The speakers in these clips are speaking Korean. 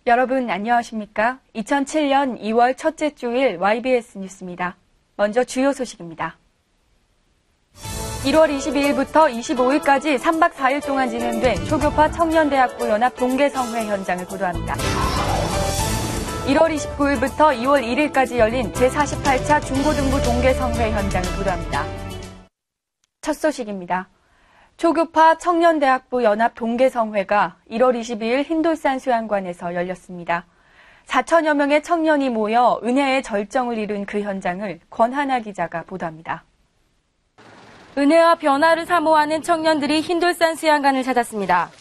여러분 안녕하십니까? 2007년 2월 첫째 주일 YBS 뉴스입니다. 먼저 주요 소식입니다. 1월 22일부터 25일까지 3박 4일 동안 진행된 초교파 청년대학부 연합 동계성회 현장을 보도합니다. 1월 29일부터 2월 1일까지 열린 제48차 중고등부 동계성회 현장을 보도합니다. 첫 소식입니다. 초교파 청년대학부 연합 동계성회가 1월 22일 흰돌산 수양관에서 열렸습니다. 4천여 명의 청년이 모여 은혜의 절정을 이룬 그 현장을 권하나 기자가 보도합니다. 은혜와 변화를 사모하는 청년들이 흰돌산 수양관을 찾았습니다.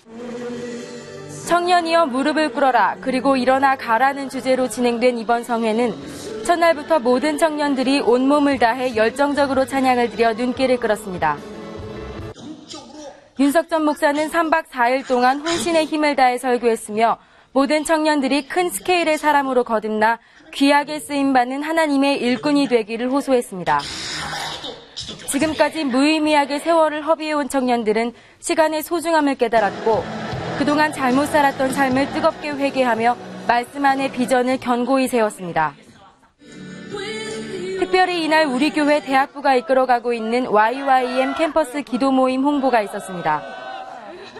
청년이여 무릎을 꿇어라 그리고 일어나 가라는 주제로 진행된 이번 성회는 첫날부터 모든 청년들이 온몸을 다해 열정적으로 찬양을 드려 눈길을 끌었습니다. 윤석전 목사는 3박 4일 동안 혼신의 힘을 다해 설교했으며 모든 청년들이 큰 스케일의 사람으로 거듭나 귀하게 쓰임받는 하나님의 일꾼이 되기를 호소했습니다. 지금까지 무의미하게 세월을 허비해온 청년들은 시간의 소중함을 깨달았고 그동안 잘못 살았던 삶을 뜨겁게 회개하며 말씀 안의 비전을 견고히 세웠습니다. 특별히 이날 우리 교회 대학부가 이끌어가고 있는 YYM 캠퍼스 기도 모임 홍보가 있었습니다.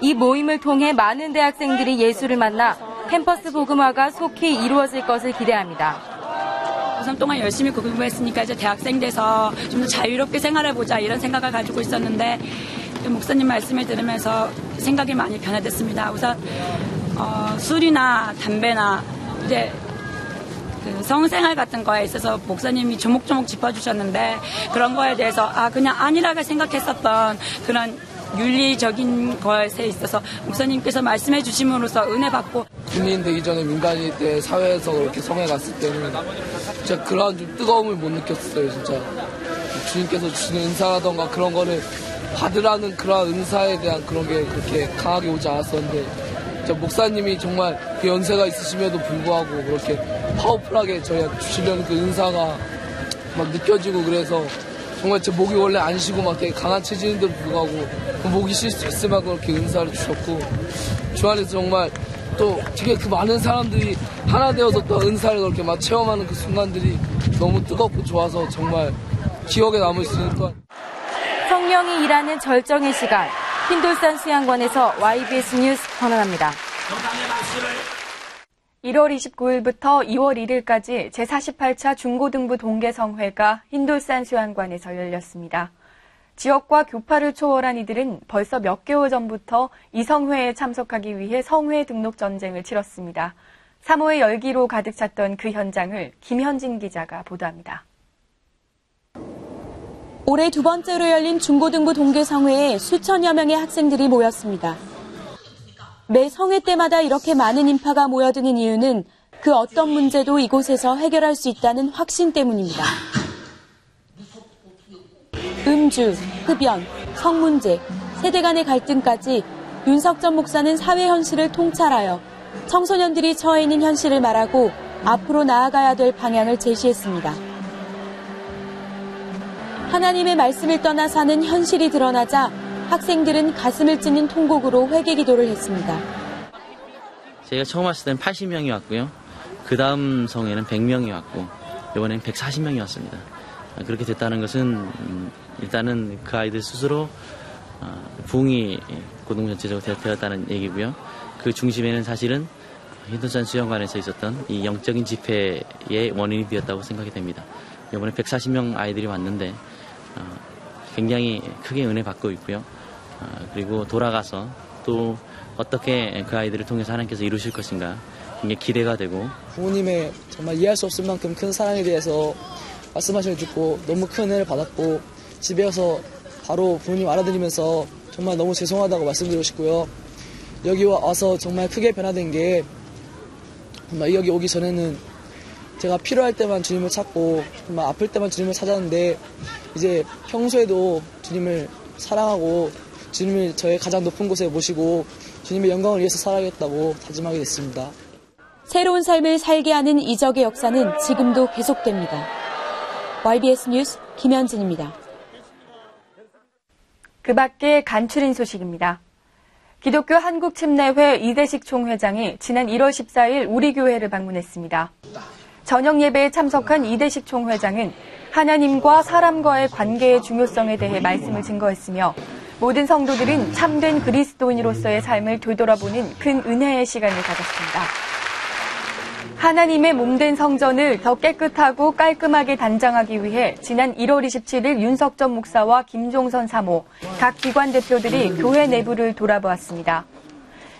이 모임을 통해 많은 대학생들이 예수를 만나 캠퍼스 복음화가 속히 이루어질 것을 기대합니다. 3년 동안 열심히 공부했으니까 이제 대학생 돼서 좀 더 자유롭게 생활해보자 이런 생각을 가지고 있었는데 목사님 말씀을 들으면서 생각이 많이 변화됐습니다. 우선 술이나 담배나 이제 그 성생활 같은 거에 있어서 목사님이 조목조목 짚어주셨는데 그런 거에 대해서 그냥 안일하게 생각했었던 그런 윤리적인 것에 있어서 목사님께서 말씀해 주심으로써 은혜 받고 군인 되기 전에 민간인 때 사회에서 그렇게 성에 갔을 때는 진짜 그런 좀 뜨거움을 못 느꼈어요. 진짜 주님께서 주시는 은사라던가 그런 거를 받으라는 그런 은사에 대한 그런 게 그렇게 강하게 오지 않았었는데 목사님이 정말 그 연세가 있으심에도 불구하고 그렇게 파워풀하게 저희한테 주시려는 그 은사가 막 느껴지고 그래서 정말 제 목이 원래 안 쉬고 막 되게 강한 체질인데도 불구하고 그 목이 쉴 수 있을 만큼 그렇게 은사를 주셨고 주 안에서 정말 또 되게 그 많은 사람들이 하나 되어서 또 은사를 그렇게 막 체험하는 그 순간들이 너무 뜨겁고 좋아서 정말 기억에 남을 수 있는 또한 성령이 일하는 절정의 시간 흰돌산 수양관에서 YBS 뉴스 권한합니다. 1월 29일부터 2월 1일까지 제48차 중고등부 동계성회가 흰돌산 수양관에서 열렸습니다. 지역과 교파를 초월한 이들은 벌써 몇 개월 전부터 이 성회에 참석하기 위해 성회 등록 전쟁을 치렀습니다. 사모의 열기로 가득 찼던 그 현장을 김현진 기자가 보도합니다. 올해 두 번째로 열린 중고등부 동계성회에 수천여 명의 학생들이 모였습니다. 매 성회 때마다 이렇게 많은 인파가 모여드는 이유는 그 어떤 문제도 이곳에서 해결할 수 있다는 확신 때문입니다. 음주, 흡연, 성문제, 세대 간의 갈등까지 윤석전 목사는 사회 현실을 통찰하여 청소년들이 처해 있는 현실을 말하고 앞으로 나아가야 될 방향을 제시했습니다. 하나님의 말씀을 떠나 사는 현실이 드러나자 학생들은 가슴을 찢는 통곡으로 회개 기도를 했습니다. 제가 처음 왔을 때는 80명이 왔고요. 그 다음 성에는 100명이 왔고 이번에는 140명이 왔습니다. 그렇게 됐다는 것은 일단은 그 아이들 스스로 부흥이 고등부 전체적으로 되었다는 얘기고요. 그 중심에는 사실은 흰돌산 수영관에서 있었던 이 영적인 집회의 원인이 되었다고 생각이 됩니다. 이번에 140명 아이들이 왔는데 굉장히 크게 은혜 받고 있고요. 그리고 돌아가서 또 어떻게 그 아이들을 통해서 하나님께서 이루실 것인가 굉장히 기대가 되고 부모님의 정말 이해할 수 없을 만큼 큰 사랑에 대해서 말씀하시는 걸 듣고 너무 큰 은혜를 받았고 집에 와서 바로 부모님 알아드리면서 정말 너무 죄송하다고 말씀드리고 싶고요. 여기 와서 정말 크게 변화된 게 정말 여기 오기 전에는 제가 필요할 때만 주님을 찾고 정말 아플 때만 주님을 찾았는데 이제 평소에도 주님을 사랑하고 주님을 저의 가장 높은 곳에 모시고 주님의 영광을 위해서 살아야겠다고 다짐하게 됐습니다. 새로운 삶을 살게 하는 이적의 역사는 지금도 계속됩니다. YBS 뉴스 김현진입니다. 그 밖에 간추린 소식입니다. 기독교 한국침례회 이대식 총회장이 지난 1월 14일 우리 교회를 방문했습니다. 저녁 예배에 참석한 이대식 총회장은 하나님과 사람과의 관계의 중요성에 대해 말씀을 증거했으며 모든 성도들은 참된 그리스도인으로서의 삶을 되돌아보는 큰 은혜의 시간을 가졌습니다. 하나님의 몸된 성전을 더 깨끗하고 깔끔하게 단장하기 위해 지난 1월 27일 윤석전 목사와 김종선 사모, 각 기관 대표들이 교회 내부를 돌아보았습니다.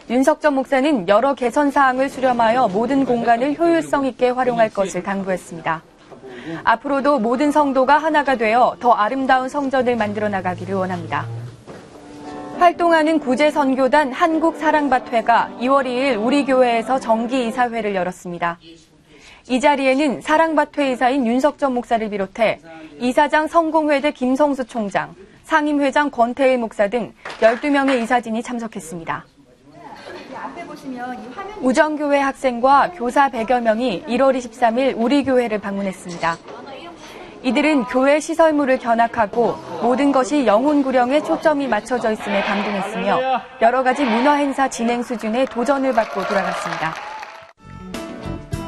윤석전 목사는 여러 개선 사항을 수렴하여 모든 공간을 효율성 있게 활용할 것을 당부했습니다. 앞으로도 모든 성도가 하나가 되어 더 아름다운 성전을 만들어 나가기를 원합니다. 활동하는 구제선교단 한국사랑밭회가 2월 2일 우리 교회에서 정기 이사회를 열었습니다. 이 자리에는 사랑밭회 이사인 윤석전 목사를 비롯해 이사장 성공회대 김성수 총장, 상임회장 권태일 목사 등 12명의 이사진이 참석했습니다. 우정교회 학생과 교사 100여 명이 1월 23일 우리 교회를 방문했습니다. 이들은 교회 시설물을 견학하고 모든 것이 영혼구령에 초점이 맞춰져 있음에 감동했으며 여러 가지 문화행사 진행 수준에 도전을 받고 돌아갔습니다.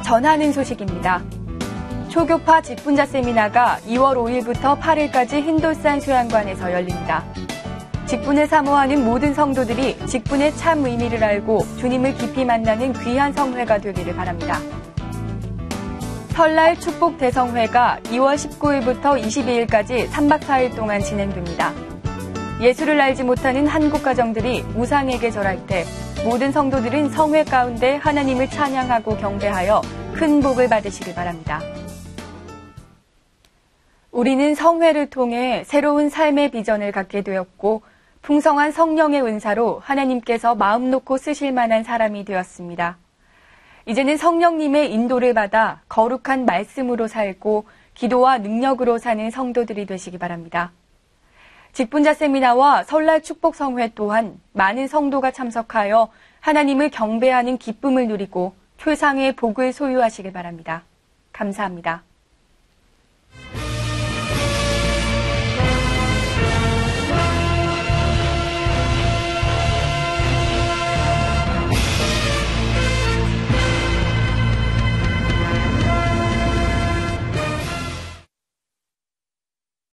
전하는 소식입니다. 초교파 직분자 세미나가 2월 5일부터 8일까지 힌돌산 수양관에서 열립니다. 직분을 사모하는 모든 성도들이 직분의 참 의미를 알고 주님을 깊이 만나는 귀한 성회가 되기를 바랍니다. 설날 축복 대성회가 2월 19일부터 22일까지 3박 4일 동안 진행됩니다. 예수를 알지 못하는 한국 가정들이 우상에게 절할 때 모든 성도들은 성회 가운데 하나님을 찬양하고 경배하여 큰 복을 받으시길 바랍니다. 우리는 성회를 통해 새로운 삶의 비전을 갖게 되었고 풍성한 성령의 은사로 하나님께서 마음 놓고 쓰실 만한 사람이 되었습니다. 이제는 성령님의 인도를 받아 거룩한 말씀으로 살고 기도와 능력으로 사는 성도들이 되시기 바랍니다. 직분자 세미나와 설날 축복 성회 또한 많은 성도가 참석하여 하나님을 경배하는 기쁨을 누리고 최상의 복을 소유하시길 바랍니다. 감사합니다.